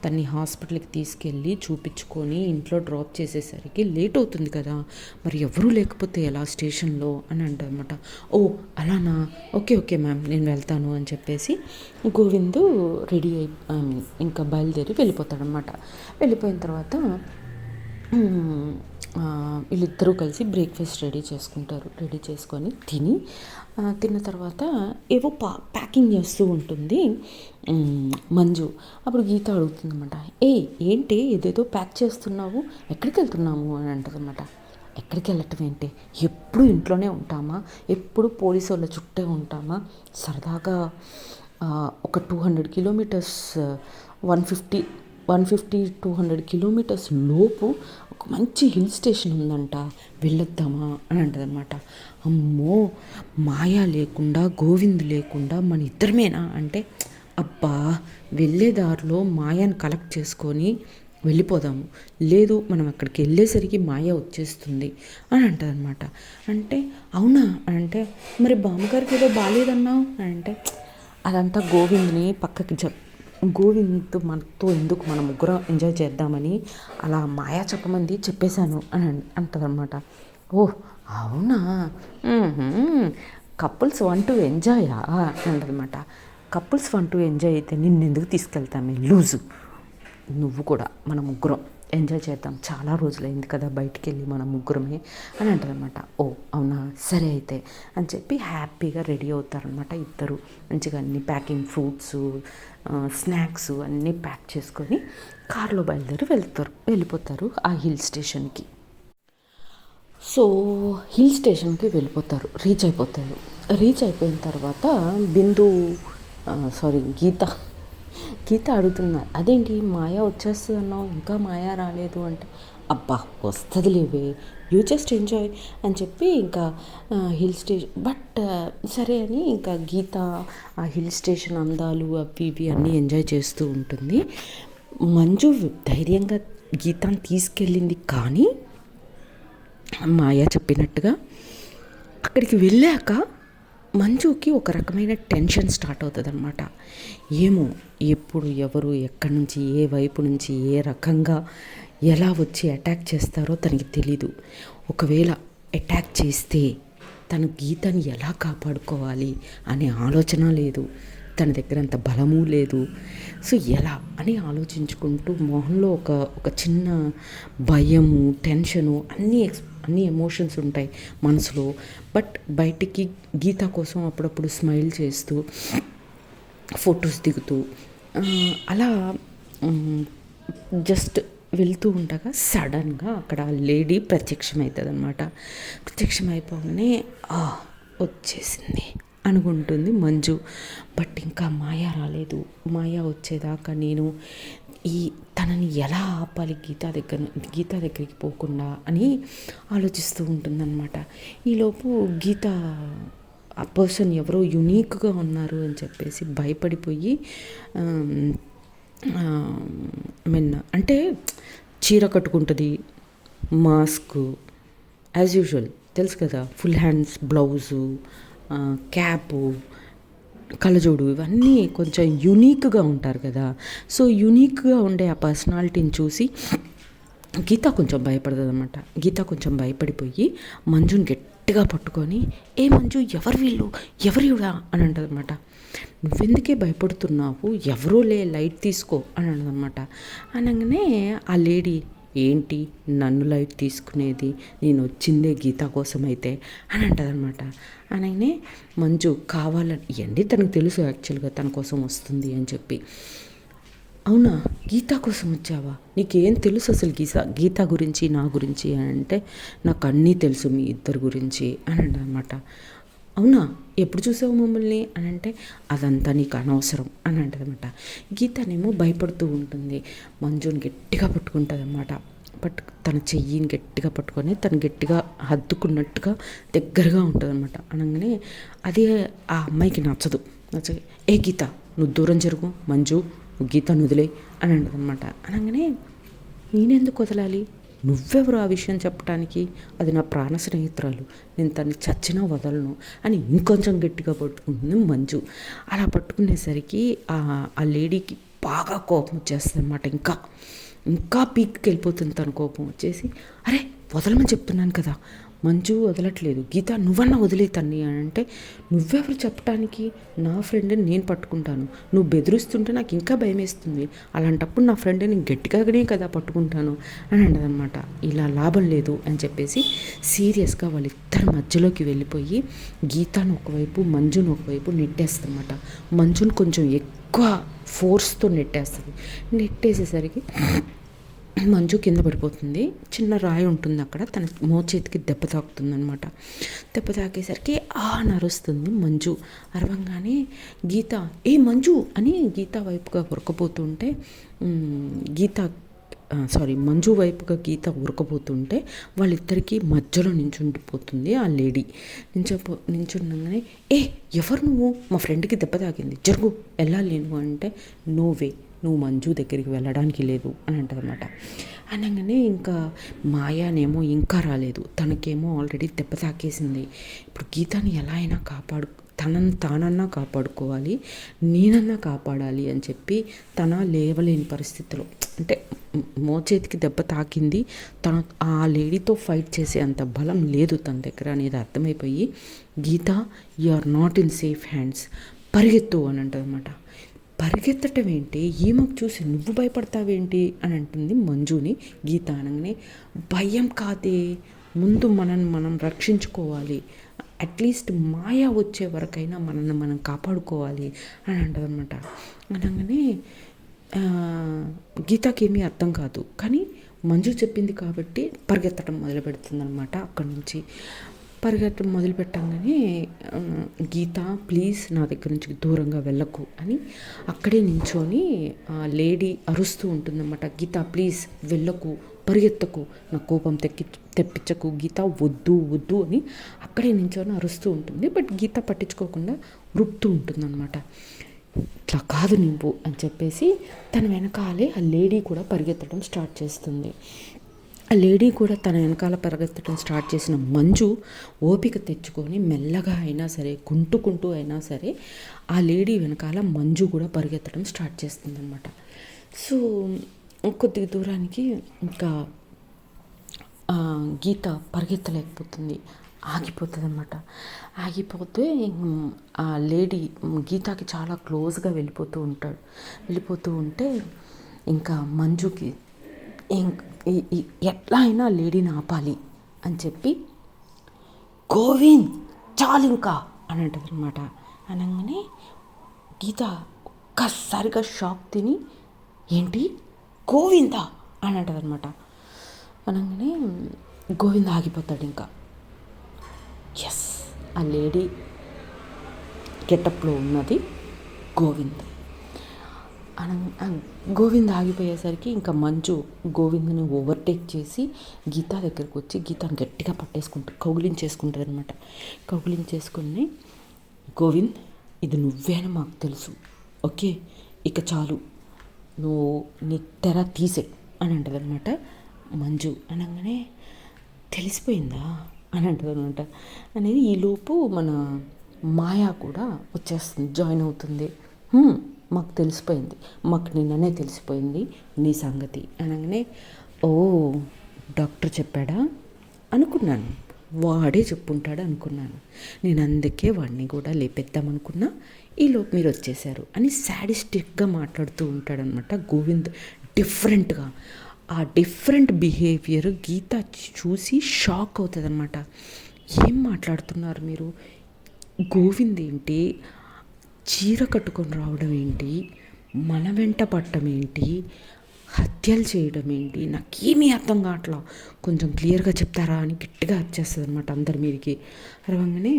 తన్ని హాస్పిటల్కి తీసుకెళ్ళి చూపించుకొని ఇంట్లో డ్రాప్ చేసేసరికి లేట్ అవుతుంది కదా, మరి ఎవరూ లేకపోతే ఎలా స్టేషన్లో అని అంటనమాట. ఓ అలానా, ఓకే ఓకే మ్యామ్ నేను వెళ్తాను అని చెప్పేసి గోవిందు రెడీ ఇంకా బయలుదేరి వెళ్ళిపోతాడనమాట. వెళ్ళిపోయిన తర్వాత వీళ్ళిద్దరూ కలిసి బ్రేక్ఫాస్ట్ రెడీ చేసుకుంటారు. రెడీ చేసుకొని తిన్న తర్వాత ఏవో ప్యాకింగ్ చేస్తూ ఉంటుంది మంజు. అప్పుడు గీత అడుగుతుందన్నమాట, ఏంటి ఏదేదో ప్యాక్ చేస్తున్నావు, ఎక్కడికి వెళ్తున్నాము అని అంటదన్నమాట. ఎక్కడికి వెళ్ళటం ఏంటి, ఎప్పుడు ఇంట్లోనే ఉంటామా, ఎప్పుడు పోలీసు వాళ్ళ చుట్టే ఉంటామా, సరదాగా ఒక 200 కిలోమీటర్స్ 150-200 కిలోమీటర్స్ లోపు ఒక మంచి హిల్ స్టేషన్ ఉందంట, వెళ్ళొద్దామా అని అంటదన్నమాట. అమ్మో, మాయా లేకుండా గోవింద్ లేకుండా మన ఇద్దరమేనా అంటే, అబ్బా వెళ్ళే దారిలో మాయాని కలెక్ట్ చేసుకొని వెళ్ళిపోదాము, లేదు మనం అక్కడికి వెళ్ళేసరికి మాయ వచ్చేస్తుంది అని అంటదన్నమాట. అంటే అవునా అని అంటే, మరి బామ్మగారికి ఏదో బాగాలేదన్నావు అని అంటే, అదంతా గోవింద్ని పక్కకి గోవింద్ మనతో ఎందుకు, మన ముగ్గురం ఎంజాయ్ చేద్దామని అలా మాయా చెప్పమంది చెప్పేశాను అని అంటదన్నమాట. ఓహ్ అవునా, కపుల్స్ వాంట్ టు ఎంజాయా అంటదన్నమాట. కపుల్స్ వాంట్ టు ఎంజాయ్ అయితే నిన్నెందుకు తీసుకెళ్తామే లూజు, నువ్వు కూడా మన ముగ్గురం ఎంజాయ్ చేద్దాం, చాలా రోజులైంది కదా బయటికి వెళ్ళి మన ముగ్గురమే అని అంటారనమాట. ఓ అవునా, సరే అయితే అని చెప్పి హ్యాపీగా రెడీ అవుతారనమాట ఇద్దరు. మంచిగా అన్ని ప్యాకింగ్, ఫ్రూట్స్, స్నాక్స్ అన్నీ ప్యాక్ చేసుకొని కార్లో బయలుదేరి వెళ్ళిపోతారు ఆ హిల్ స్టేషన్కి. సో హిల్ స్టేషన్కి వెళ్ళిపోతారు, రీచ్ అయిపోయిన తర్వాత గీత అడుగుతున్నారు, అదేంటి మాయా వచ్చేస్తుంది అన్నావు, ఇంకా మాయా రాలేదు అంటే, అబ్బా వస్తుంది లేవే, యూ జస్ట్ ఎంజాయ్ అని చెప్పి ఇంకా హిల్ స్టేషన్ సరే అని ఇంకా గీత ఆ హిల్ స్టేషన్ అందాలు అవి ఇవి అన్నీ ఎంజాయ్ చేస్తూ ఉంటుంది. మంజు ధైర్యంగా గీతని తీసుకెళ్ళింది, కానీ మాయా చెప్పినట్టుగా అక్కడికి వెళ్ళాక మంజుకి ఒక రకమైన టెన్షన్ స్టార్ట్ అవుతుంది అనమాట. ఏమో ఎప్పుడు ఎవరు ఎక్కడి నుంచి ఏ వైపు నుంచి ఏ రకంగా ఎలా వచ్చి అటాక్ చేస్తారో తనకి తెలీదు. ఒకవేళ అటాక్ చేస్తే తను గీతని ఎలా కాపాడుకోవాలి అనే ఆలోచన లేదు, తన దగ్గర అంత బలము లేదు. సో ఎలా అని ఆలోచించుకుంటూ మొహంలో ఒక చిన్న భయము, టెన్షను, అన్ని ఎమోషన్స్ ఉంటాయి మనసులో. బట్ బయటికి గీత కోసం అప్పుడప్పుడు స్మైల్ చేస్తూ ఫొటోస్ దిగుతూ అలా జస్ట్ వెళ్తూ ఉండగా సడన్గా అక్కడ లేడీ ప్రత్యక్షమవుతుంది అనమాట. ప్రత్యక్షమైపోగానే వచ్చేసింది అనుకుంటుంది మంజు. బట్ ఇంకా మాయా రాలేదు. మాయా వచ్చేదాకా నేను తనని ఎలా ఆపాలి గీత దగ్గరికి పోకుండా అని ఆలోచిస్తూ ఉంటుందన్నమాట. ఈలోపు గీత ఆ పర్సన్ ఎవరో యునీక్గా ఉన్నారు అని చెప్పేసి భయపడిపోయి అంటే చీర కట్టుకుంటుంది, మాస్క్ యాజ్ యూజువల్ తెలుసు కదా, ఫుల్ హ్యాండ్స్ బ్లౌజు, క్యాపు, కళ్ళజోడు, ఇవన్నీ కొంచెం యూనిక్గా ఉంటారు కదా. సో యూనిక్గా ఉండే ఆ పర్సనాలిటీని చూసి గీత కొంచెం భయపడుతుంది అనమాట. గీత కొంచెం భయపడిపోయి మంజుని గట్టిగా పట్టుకొని, ఏ మంజు ఎవరు వీళ్ళు, ఎవరివిడా అని అంటది అనమాట. నువ్వెందుకే భయపడుతున్నావు, ఎవరో లైట్ తీసుకో అని అన్నదన్నమాట. అనగానే ఆ లేడీ, ఏంటి నన్ను లైట్ తీసుకునేది, నేను వచ్చిందే గీత కోసం అయితే అని అంటదనమాట. అనగానే మంజు కావాలని, ఇవన్నీ తనకు తెలుసు యాక్చువల్గా తన కోసం వస్తుంది అని చెప్పి, అవునా, గీత కోసం వచ్చావా? నీకేం తెలుసు అసలు గీత గురించి నా గురించి అని అంటే, నాకు అన్నీ తెలుసు మీ ఇద్దరి గురించి అని అనమాట. అవునా, ఎప్పుడు చూసావు మమ్మల్ని అని అంటే, అదంతా నీకు అనవసరం అని అంటదనమాట. గీతనేమో భయపడుతూ ఉంటుంది. మంజుని గట్టిగా పట్టుకుంటుంది అనమాట. తన చెయ్యిని గట్టిగా పట్టుకొని తను గట్టిగా హత్తుకున్నట్టుగా దగ్గరగా ఉంటుంది అనమాట. అనగానే అది ఆ అమ్మాయికి నచ్చదు. ఏ గీత, నువ్వు దూరం జరుగు, మంజు నువ్వు గీతను వదిలే అని అంటదనమాట. అనగానే నేనెందుకు వదలాలి, నువ్వెవరు ఆ విషయం చెప్పడానికి, అది నా ప్రాణ స్నేహితురాలు, నేను తన్ని చచ్చినా వదలను అని ఇంకొంచెం గట్టిగా పట్టుకుంటుంది మంజు. అలా పట్టుకునేసరికి ఆ లేడీకి బాగా కోపం వచ్చేస్తుంది అనమాట. ఇంకా పీక్కి వెళ్ళిపోతుంది తన కోపం వచ్చేసి, అరే వదలమని చెప్తున్నాను కదా, మంజు వదలట్లేదు, గీత నువ్వన్నా వదిలే తన్ని అని అంటే, నువ్వెవరు చెప్పడానికి, నా ఫ్రెండ్ని నేను పట్టుకుంటాను, నువ్వు బెదిరిస్తుంటే నాకు ఇంకా భయం వేస్తుంది, అలాంటప్పుడు నా ఫ్రెండ్ని గట్టిగానే కదా పట్టుకుంటాను అని అన్నదనమాట. ఇలా లాభం లేదు అని చెప్పేసి సీరియస్గా వాళ్ళిద్దరి మధ్యలోకి వెళ్ళిపోయి గీతను ఒకవైపు మంజును ఒకవైపు నెట్టేస్తుందన్నమాట. మంజును కొంచెం ఎక్కువ ఫోర్స్తో నెట్టేసేసరికి మంజు కింద పడిపోతుంది. చిన్న రాయి ఉంటుంది అక్కడ, తన మోచేతికి దెబ్బ తాకుతుంది అనమాట. దెబ్బ తాకేసరికి నరుస్తుంది మంజు. అరవంగానే గీత ఏ మంజు అని గీత వైపుగా ఉరకపోతుంటే మంజు వైపుగా గీత ఉరకపోతుంటే వాళ్ళిద్దరికీ మధ్యలో నించుండిపోతుంది ఆ లేడీ. నించుండగానే ఎవరు నువ్వు, మా ఫ్రెండ్కి దెబ్బ తాకింది, జరుగు వెళ్ళాలి నేను అంటే, నువ్వు మంజు దగ్గరికి వెళ్ళడానికి లేదు అని అంటదన్నమాట. అనగానే ఇంకా మాయానేమో ఇంకా రాలేదు, తనకేమో ఆల్రెడీ దెబ్బ తాకేసింది. ఇప్పుడు గీతని ఎలా అయినా తానన్నా కాపాడుకోవాలి, నేనన్నా కాపాడాలి అని చెప్పి తన లేవలేని పరిస్థితిలో, అంటే మోచేతికి దెబ్బ తాకింది, ఆ లేడీతో ఫైట్ చేసే అంత బలం లేదు తన దగ్గర అనేది అర్థమైపోయి, Geetha you are not in safe hands, పరిగెత్తు అని అంటదన్నమాట. పరిగెత్తటం ఏంటి, ఈమెకు చూసి నువ్వు భయపడతావేంటి అని అంటుంది మంజుని గీత. అనగానే భయం కాదే, ముందు మనం రక్షించుకోవాలి, అట్లీస్ట్ మాయా వచ్చే వరకైనా మనల్ని మనం కాపాడుకోవాలి అని అంటదన్నమాట. అనగానే గీతకేమీ అర్థం కాదు, కానీ మంజు చెప్పింది కాబట్టి పరిగెత్తడం మొదలు పెడుతుందన్నమాట. అక్కడి నుంచి పరిగెత్తడం మొదలు పెట్టంగానే గీత ప్లీజ్ నా దగ్గర నుంచి దూరంగా వెళ్ళకు అని అక్కడే నించొని లేడీ అరుస్తూ ఉంటుందన్నమాట. గీత ప్లీజ్ వెళ్ళకు, పరిగెత్తకు, నా కోపం తెప్పించకు గీత, వద్దు అని అక్కడే నించొని అరుస్తూ ఉంటుంది. బట్ గీత పట్టించుకోకుండా ఉరుకుతూ ఉంటుందన్నమాట. ఇట్లా కాదు నువ్వు అని చెప్పేసి తన వెనకాలే ఆ లేడీ కూడా పరిగెత్తడం స్టార్ట్ చేస్తుంది. ఆ లేడీ కూడా తన వెనకాల పరిగెత్తడం స్టార్ట్ చేసిన మంజు ఓపిక తెచ్చుకొని మెల్లగా అయినా సరే, కుంటూ అయినా సరే ఆ లేడీ వెనకాల మంజు కూడా పరిగెత్తడం స్టార్ట్ చేస్తుందన్నమాట. సో కొద్ది దూరానికి ఇంకా గీత పరిగెత్తలేకపోతుంది, ఆగిపోతుంది అనమాట. ఆగిపోతే ఆ లేడీ గీతకి చాలా క్లోజ్గా వెళ్ళిపోతూ ఉంటే ఇంకా మంజుకి ఎట్లా అయినా లేడీని ఆపాలి అని చెప్పి, గోవింద్ చాలు ఇంకా అని అంటది అనమాట. అనగానే గీత ఒక్కసారిగా షాక్ తిని, ఏంటి గోవిందా అని అంటది అనమాట. అనగానే గోవింద్ ఆగిపోతాడు. ఇంకా ఎస్, ఆ లేడీ గెటప్లో ఉన్నది గోవింద్. గోవింద్ ఆగిపోయేసరికి ఇంకా గోవింద్ని ఓవర్టేక్ చేసి గీత దగ్గరకు వచ్చి గీతను గట్టిగా కౌగిలించేసుకుంటుంది అనమాట. కౌగిలించేసుకుని, గోవింద్ ఇది నువ్వే అని మాకు తెలుసు, ఓకే, ఇక చాలు, నువ్వు నీ తెర తీసే అని అంటది అనమాట మంజు. అనగానే తెలిసిపోయిందా అని అంటది అనమాట. అనేది ఈలోపు మన మాయా కూడా వచ్చేస్తుంది, జాయిన్ అవుతుంది. మాకు తెలిసిపోయింది, మాకు నిన్ననే తెలిసిపోయింది నీ సంగతి అనగానే, ఓ డాక్టర్ చెప్పాడా అనుకున్నాను, వాడే చెప్పుంటాడు అనుకున్నాను, నేను అందుకే వాడిని కూడా లేపేద్దామనుకున్నా, ఈలోపు మీరు వచ్చేసారు అని సాడిస్టిక్గా మాట్లాడుతూ ఉంటాడనమాట గోవింద్. డిఫరెంట్గా ఆ డిఫరెంట్ బిహేవియర్ గీత చూసి షాక్ అవుతుంది అనమాట. ఏం మాట్లాడుతున్నారు మీరు, గోవింద్ ఏంటి చీర కట్టుకొని రావడం ఏంటి, మన వెంట పట్టం ఏంటి, హత్యలు చేయడం ఏంటి, నాకేమీ అర్థం కావట్లా, కొంచెం క్లియర్గా చెప్తారా అని గట్టిగా వచ్చేస్తుంది అనమాట అందరి మీదకి. అరవంగానే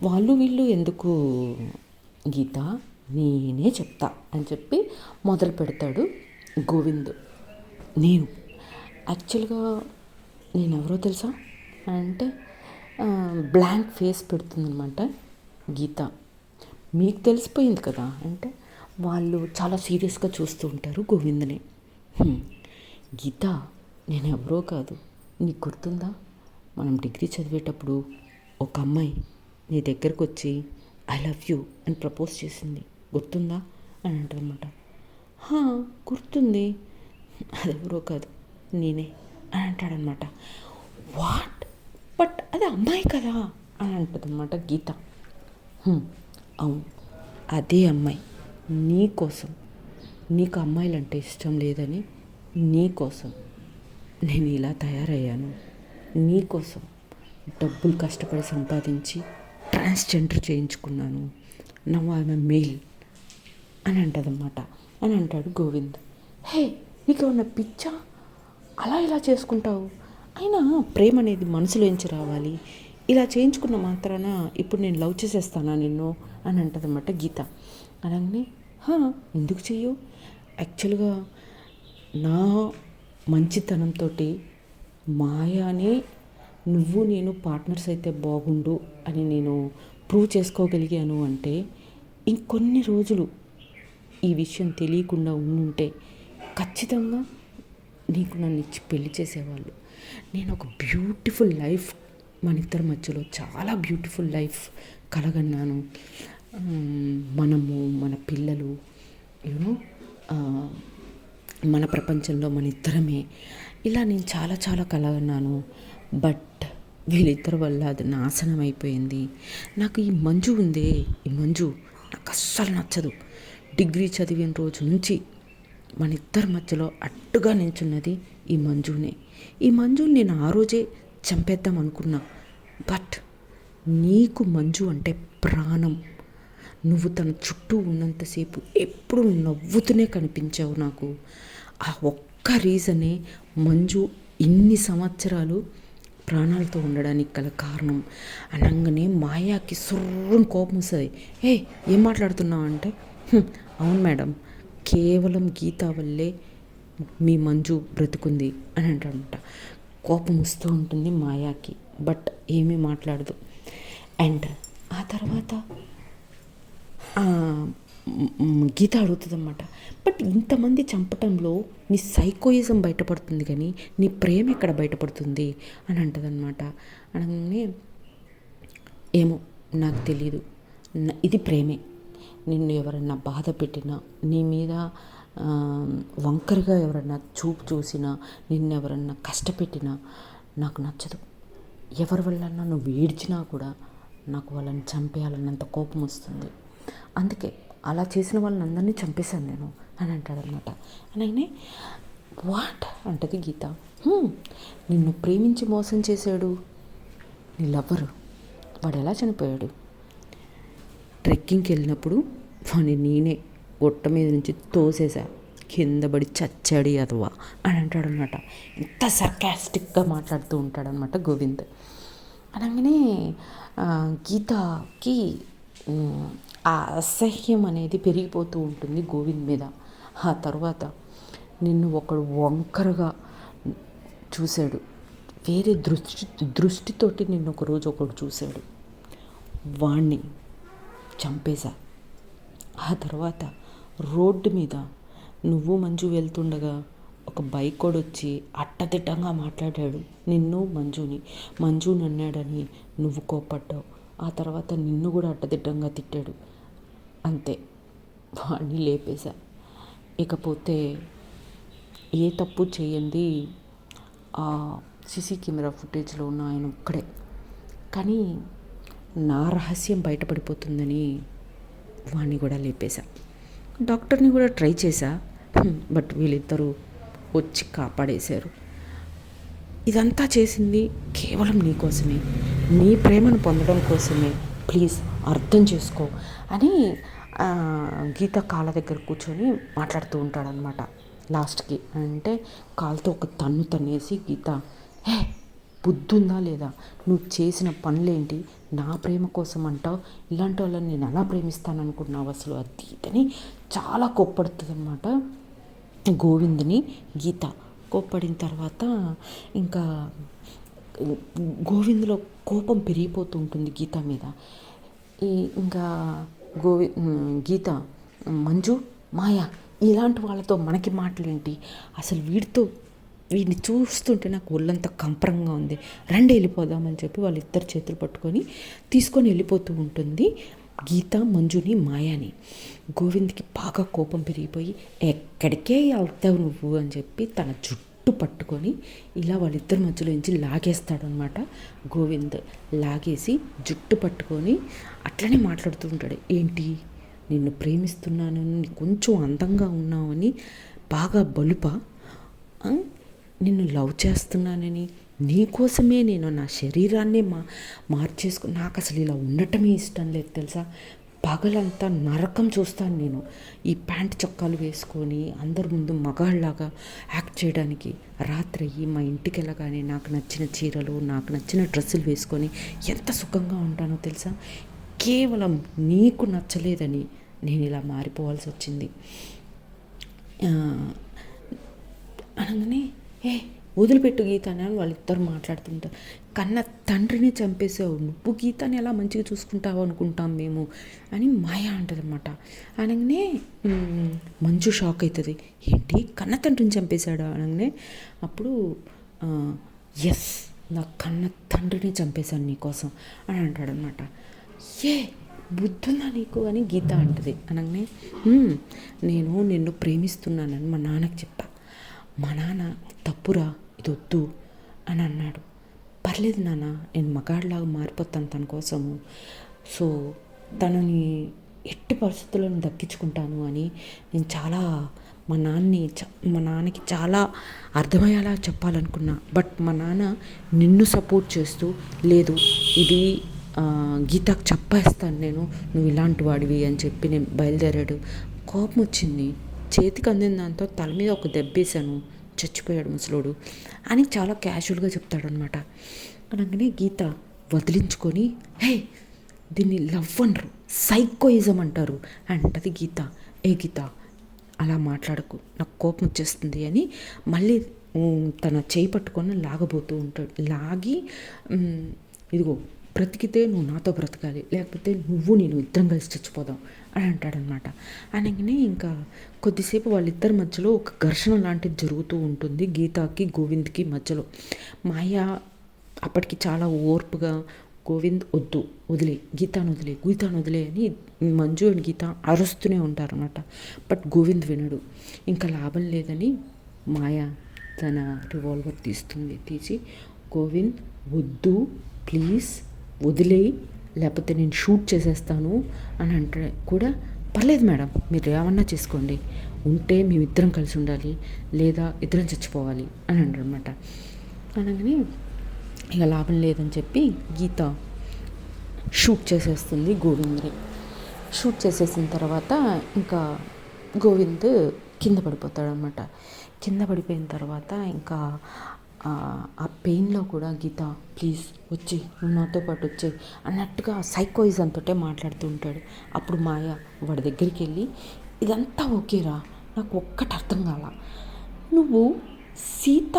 వాళ్ళు వీళ్ళు ఎందుకు గీత, నేనే చెప్తా అని చెప్పి మొదలు పెడతాడు గోవింద్. నేను యాక్చువల్గా నేను ఎవరో తెలుసా అంటే బ్లాంక్ ఫేస్ పెడుతుందనమాట గీత. మీకు తెలిసిపోయింది కదా అంటే వాళ్ళు చాలా సీరియస్గా చూస్తూ ఉంటారు గోవింద్ని. గీత, నేను ఎవరో కాదు, నీకు గుర్తుందా, మనం డిగ్రీ చదివేటప్పుడు ఒక అమ్మాయి నీ దగ్గరకు వచ్చి ఐ లవ్ యూ అని ప్రపోజ్ చేసింది, గుర్తుందా అని అంటారనమాట. గుర్తుంది, అదెవరో కాదు నేనే అని అంటాడనమాట. వాట్, బట్ అది అమ్మాయి కదా అని అంటుందన్నమాట గీత. అవును, అదే అమ్మాయి నీకోసం, నీకు అమ్మాయిలంటే ఇష్టం లేదని నీకోసం నేను ఇలా తయారయ్యాను, నీకోసం డబ్బులు కష్టపడి సంపాదించి ట్రాన్స్జెండర్ చేయించుకున్నాను, నవ్ ఐఎమ్ మేల్ అని అంటదన్నమాట. అని అంటాడు గోవింద్. హే, నీకేమన్నా పిచ్చా, అలా ఇలా చేసుకుంటావు, అయినా ప్రేమ అనేది మనసులోంచి రావాలి, ఇలా చేయించుకున్న మాత్రాన ఇప్పుడు నేను లవ్ చేసేస్తానా నిన్ను అని అంటదన్నమాట గీత. అనగానే ఎందుకు చెయ్యు, యాక్చువల్గా నా మంచితనంతో మాయాని నువ్వు నేను పార్ట్నర్స్ అయితే బాగుండు అని నేను ప్రూవ్ చేసుకోగలిగాను అంటే ఇంకొన్ని రోజులు ఈ విషయం తెలియకుండా ఉండుంటే ఖచ్చితంగా నీకు నన్ను ఇచ్చి పెళ్లి చేసేవాళ్ళు. నేను ఒక బ్యూటిఫుల్ లైఫ్ మన ఇద్దరి మధ్యలో చాలా బ్యూటిఫుల్ లైఫ్ కలగన్నాను. మనము, మన పిల్లలు, యూనో మన ప్రపంచంలో మన ఇద్దరమే, ఇలా నేను చాలా చాలా కలగన్నాను. బట్ వీళ్ళిద్దరి వల్ల అది నాశనం అయిపోయింది. నాకు ఈ మంజు ఉందే, ఈ మంజు నాకు అస్సలు నచ్చదు. డిగ్రీ చదివిన రోజు నుంచి మన ఇద్దరి మధ్యలో అడ్డుగా నించున్నది ఈ మంజునే. ఈ మంజుని నేను ఆ రోజే చంపేద్దాం అనుకున్నా. బట్ నీకు మంజు అంటే ప్రాణం. నువ్వు తన చుట్టూ ఉన్నంతసేపు ఎప్పుడు నవ్వుతూనే కనిపించావు నాకు. ఆ ఒక్క రీజనే మంజు ఇన్ని సంవత్సరాలు ప్రాణాలతో ఉండడానికి గల కారణం. అనగానే మాయాకి సుర్రం కోపం వస్తుంది. ఏం మాట్లాడుతున్నావు అంటే, అవును మేడం, కేవలం గీత వల్లే మీ మంజు బ్రతుకుంది అని అంటాడనమాట. కోపం వస్తూ ఉంటుంది మాయాకి, బట్ ఏమీ మాట్లాడదు. అండ్ ఆ తర్వాత గీత అడుగుతుందన్నమాట, బట్ ఇంతమంది చంపటంలో నీ సైకోయిజం బయటపడుతుంది కానీ నీ ప్రేమ ఎక్కడ బయటపడుతుంది అని అంటదన్నమాట. అనగానే ఏమో నాకు తెలీదు, ఇది ప్రేమే. నిన్ను ఎవరన్నా బాధ పెట్టినా, నీ మీద వంకరగా ఎవరన్నా చూపు చూసినా, నిన్ను ఎవరన్నా కష్టపెట్టినా నాకు నచ్చదు. ఎవరి వల్లన్నా నువ్వు ఏడ్చినా కూడా నాకు వాళ్ళని చంపేయాలన్నంత కోపం వస్తుంది. అందుకే అలా చేసిన వాళ్ళని అందరినీ చంపేశాను నేను అని అంటాడనమాట. అనగానే వాట్ అంటది గీత. నిన్ను ప్రేమించి మోసం చేశాడు నీ లవ్వరు, వాడు ఎలా చనిపోయాడు? ట్రెక్కింగ్కి వెళ్ళినప్పుడు వాడిని నేనే గొట్ట మీద నుంచి తోసేసా, కింద పడి చచ్చాడు అదవా అని అంటాడనమాట. ఇంత సర్కాస్టిక్గా మాట్లాడుతూ ఉంటాడనమాట గోవింద్. అనగానే గీతకి ఆ అసహ్యం అనేది పెరిగిపోతూ ఉంటుంది గోవింద్ మీద. ఆ తర్వాత నిన్ను ఒకడు వంకరగా చూశాడు, వేరే దృష్టితోటి నిన్ను ఒకరోజు ఒకడు చూశాడు, వాణ్ణి చంపేశా. ఆ తర్వాత రోడ్డు మీద నువ్వు మంజు వెళ్తుండగా ఒక బైకోడు వచ్చి అట్టదిట్టంగా మాట్లాడాడు నిన్ను మంజుని. మంజుని అన్నాడని నువ్వు కోపడ్డావు. ఆ తర్వాత నిన్ను కూడా అట్టదిట్టంగా తిట్టాడు. అంతే, వాడిని లేపేశా. ఇకపోతే ఏ తప్పు చేయండి ఆ సీసీ కెమెరా ఫుటేజ్లో ఉన్న ఆయన ఒక్కడే. కానీ నా రహస్యం బయటపడిపోతుందని వాడిని కూడా లేపేశా. డాక్టర్ని కూడా ట్రై చేశా, బట్ వీళ్ళిద్దరూ వచ్చి కాపాడేశారు. ఇదంతా చేసింది కేవలం నీకోసమే, నీ ప్రేమను పొందడం కోసమే, ప్లీజ్ అర్థం చేసుకో అని గీత కాళ్ళ దగ్గర కూర్చొని మాట్లాడుతూ ఉంటాడనమాట. లాస్ట్కి అంటే కాలుతో ఒక తన్నేసి, గీత హే బుద్ధుందా లేదా, నువ్వు చేసిన పనులేంటి, నా ప్రేమ కోసం అంటావు, ఇలాంటి వాళ్ళని నేను ఎలా ప్రేమిస్తాననుకుంటున్నావు అసలు, అది ఇదని చాలా కోప్పడుతుంది అనమాట గోవింద్ని గీత. కోప్పడిన తర్వాత ఇంకా గోవింద్లో కోపం పెరిగిపోతూ ఉంటుంది గీత మీద. ఇంకా గీత, మంజు, మాయ ఇలాంటి వాళ్ళతో మనకి మాటలేంటి, అసలు వీడిని చూస్తుంటే నాకు ఒళ్ళంతా కంపరంగా ఉంది, రండి వెళ్ళిపోదామని చెప్పి వాళ్ళిద్దరు చేతులు పట్టుకొని తీసుకొని వెళ్ళిపోతూ ఉంటుంది గీత మంజుని మాయాని. గోవింద్కి బాగా కోపం పెరిగిపోయి ఎక్కడికే వెళ్తావు నువ్వు అని చెప్పి తన జుట్టు పట్టుకొని ఇలా వాళ్ళిద్దరి మధ్యలో నుంచి లాగేస్తాడు అనమాట. గోవింద్ లాగేసి జుట్టు పట్టుకొని అట్లనే మాట్లాడుతూ ఉంటాడు. ఏంటి, నిన్ను ప్రేమిస్తున్నానని, కొంచెం అందంగా ఉన్నావని బాగా బలుపా, నిన్ను లవ్ చేస్తున్నానని, నీకోసమే నేను నా శరీరాన్నే మార్చేసుకుని, నాకు అసలు ఇలా ఉండటమే ఇష్టం లేదు తెలుసా, పగలంతా నరకం చూస్తాను నేను ఈ ప్యాంట్ చొక్కాలు వేసుకొని అందరి ముందు మగాళ్ళలాగా యాక్ట్ చేయడానికి. రాత్రి మా ఇంటికి వెళ్ళగానే నాకు నచ్చిన చీరలు, నాకు నచ్చిన డ్రెస్సులు వేసుకొని ఎంత సుఖంగా ఉంటానో తెలుసా, కేవలం నీకు నచ్చలేదని నేను ఇలా మారిపోవాల్సి వచ్చింది అనగానే వదిలిపెట్టు గీతాని అని వాళ్ళిద్దరు మాట్లాడుతుంటారు. కన్న తండ్రిని చంపేసావు నువ్వు, గీతాని ఎలా మంచిగా చూసుకుంటావు అనుకుంటాం మేము అని మాయ అంటది అనమాట. అనగానే మంచు షాక్ అవుతుంది, ఏంటి కన్న తండ్రిని చంపేశాడా అనగానే అప్పుడు ఎస్, నా కన్న తండ్రిని చంపేశాను నీకోసం అని అంటాడనమాట. బుద్ధుందా నీకు అని గీత అంటది. అనగానే నేను నిన్ను ప్రేమిస్తున్నానని మా నాన్నకి చెప్పా, మా నాన్న తప్పురా ఇదొద్దు అని అన్నాడు. పర్లేదు నాన్న, నేను మగాడిలాగా మారిపోతాను తన కోసము, సో తనని ఎట్టి పరిస్థితులను దక్కించుకుంటాను అని నేను చాలా మా నాన్నకి చాలా అర్థమయ్యేలా చెప్పాలనుకున్నా. బట్ మా నాన్న నిన్ను సపోర్ట్ చేస్తూ, లేదు ఇది గీతకు చెప్పేస్తాను నేను, నువ్వు ఇలాంటి వాడివి అని చెప్పి నేను బయలుదేరాడు. కోపం వచ్చింది, చేతికి అందిన దాంతో తల మీద ఒక దెబ్బేశాను, చచ్చిపోయాడు ముసలోడు అని చాలా క్యాజువల్గా చెప్తాడనమాట. అనగానే గీత వదిలించుకొని, దీన్ని లవ్ అనరు, సైకోయిజం అంటారు అంటది గీత. గీత అలా మాట్లాడకు, నాకు కోపం వచ్చేస్తుంది అని మళ్ళీ తన చేయి పట్టుకొని లాగబోతూ ఉంటాడు. లాగి ఇదిగో బ్రతికితే నువ్వు నాతో బ్రతకాలి, లేకపోతే నేను ఇద్దరం కలిసి చచ్చిపోదాం అని అంటాడనమాట. అనగానే ఇంకా కొద్దిసేపు వాళ్ళిద్దరి మధ్యలో ఒక ఘర్షణ లాంటిది జరుగుతూ ఉంటుంది గీతకి గోవింద్కి మధ్యలో. మాయ అప్పటికి చాలా ఓర్పుగా, గోవింద్ వదిలే గీతాను వదిలే అని మంజు అండ్ గీత అరుస్తూనే ఉంటారనమాట. బట్ గోవింద్ వినడు. ఇంకా లాభం లేదని మాయ తన రివాల్వర్ తీసి, గోవింద్ వద్దు ప్లీజ్ వదిలేయి, లేకపోతే నేను షూట్ చేసేస్తాను అని అంటే కూడా, పర్లేదు మేడం మీరు ఏమన్నా చేసుకోండి, ఉంటే మేమిద్దరం కలిసి ఉండాలి, లేదా ఇద్దరం చచ్చిపోవాలి అని అంటారనమాట. అనగానే ఇక లాభం లేదని చెప్పి గీత షూట్ చేసేస్తుంది గోవింద్ని. షూట్ చేసేసిన తర్వాత ఇంకా గోవింద్ కింద పడిపోతాడనమాట. కింద పడిపోయిన తర్వాత ఇంకా ఆ పెయిన్లో కూడా గీత ప్లీజ్ వచ్చి నువ్వు నాతో పాటు వచ్చే అన్నట్టుగా సైకోయిజంతో మాట్లాడుతూ ఉంటాడు. అప్పుడు మాయ వాడి దగ్గరికి వెళ్ళి, ఇదంతా ఓకేరా, నాకు ఒక్కటి అర్థం కాల, నువ్వు సీత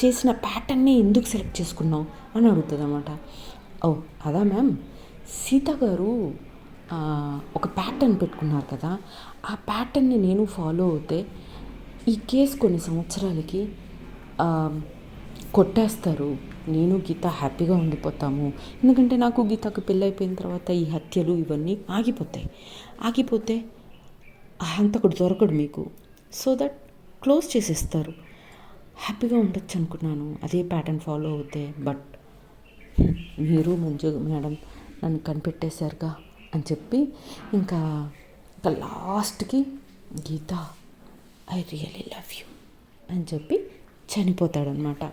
చేసిన ప్యాటర్న్ని ఎందుకు సెలెక్ట్ చేసుకున్నావు అని అడుగుతుంది అనమాట. అదా మ్యామ్, సీత గారు ఒక ప్యాటర్న్ పెట్టుకున్నారు కదా, ఆ ప్యాటర్న్ని నేను ఫాలో అవుతే ఈ కేసు కొన్ని సంవత్సరాలకి కొట్టేస్తారు, నేను గీత హ్యాపీగా ఉండిపోతాము, ఎందుకంటే నాకు గీతకు పెళ్ళైపోయిన తర్వాత ఈ హత్యలు ఇవన్నీ ఆగిపోతే హంతకుడు దొరకడు మీకు, సో దట్ క్లోజ్ చేసేస్తారు, హ్యాపీగా ఉండొచ్చు అనుకున్నాను అదే ప్యాటర్న్ ఫాలో అవుతే. బట్ మీరు మంజు మేడం నన్ను కనిపెట్టేశారుగా అని చెప్పి ఇంకా లాస్ట్కి గీత ఐ రియలీ లవ్ యూ అని చెప్పి చనిపోతాడనమాట.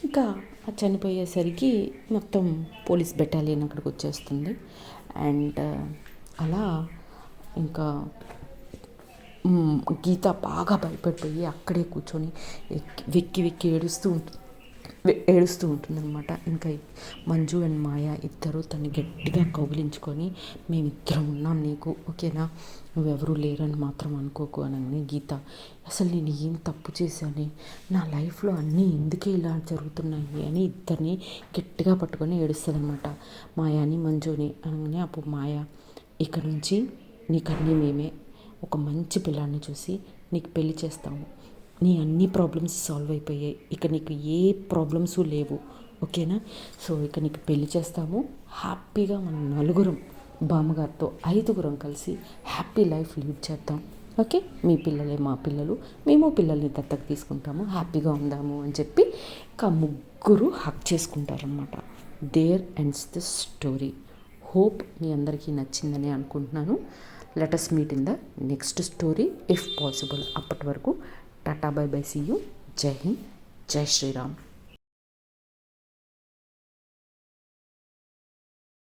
ఇంకా ఆ చనిపోయేసరికి మొత్తం పోలీస్ బెటాలియన్ అక్కడికి వచ్చేస్తుంది. అండ్ అలా ఇంకా గీత బాగా భయపడిపోయి అక్కడే కూర్చొని వెక్కి వెక్కి ఏడుస్తూ ఉంటుందన్నమాట. ఇంకా మంజు అండ్ మాయ ఇద్దరు తను గట్టిగా కౌగిలించుకొని మేమిద్దరం ఉన్నాం నీకు, ఓకేనా, నువ్వెవరూ లేరని మాత్రం అనుకోకు అనగానే గీత అసలు నేను ఏం తప్పు చేశానే, నా లైఫ్లో అన్నీ ఎందుకే ఇలా జరుగుతున్నాయి అని ఇద్దరిని గట్టిగా పట్టుకొని ఏడుస్తుంది అనమాట, మాయాని మంజుని అనగానే. అప్పుడు మాయ ఇక నుంచి నీకన్నీ మేమే ఒక మంచి పిల్లాన్ని చూసి నీకు పెళ్లి చేస్తాము, నీ అన్ని ప్రాబ్లమ్స్ సాల్వ్ అయిపోయాయి, ఇక నీకు ఏ ప్రాబ్లమ్స్ లేవు, ఓకేనా, సో ఇక నీకు పెళ్లి చేస్తాము, హ్యాపీగా మన నలుగురం బామ్మగారితో 5గురం కలిసి హ్యాపీ లైఫ్ లీడ్ చేద్దాం, ఓకే, మీ పిల్లలే మా పిల్లలు, మేము పిల్లల్ని దత్తత తీసుకుంటాము, హ్యాపీగా ఉందాము అని చెప్పి ఇంకా ముగ్గురు హక్ చేసుకుంటారనమాట. There ends the story. Hope మీ అందరికీ నచ్చిందని అనుకుంటున్నాను. Let us meet in the next story if possible. అప్పటి వరకు tata bye bye, see you, జై హింద్, జై శ్రీరామ్.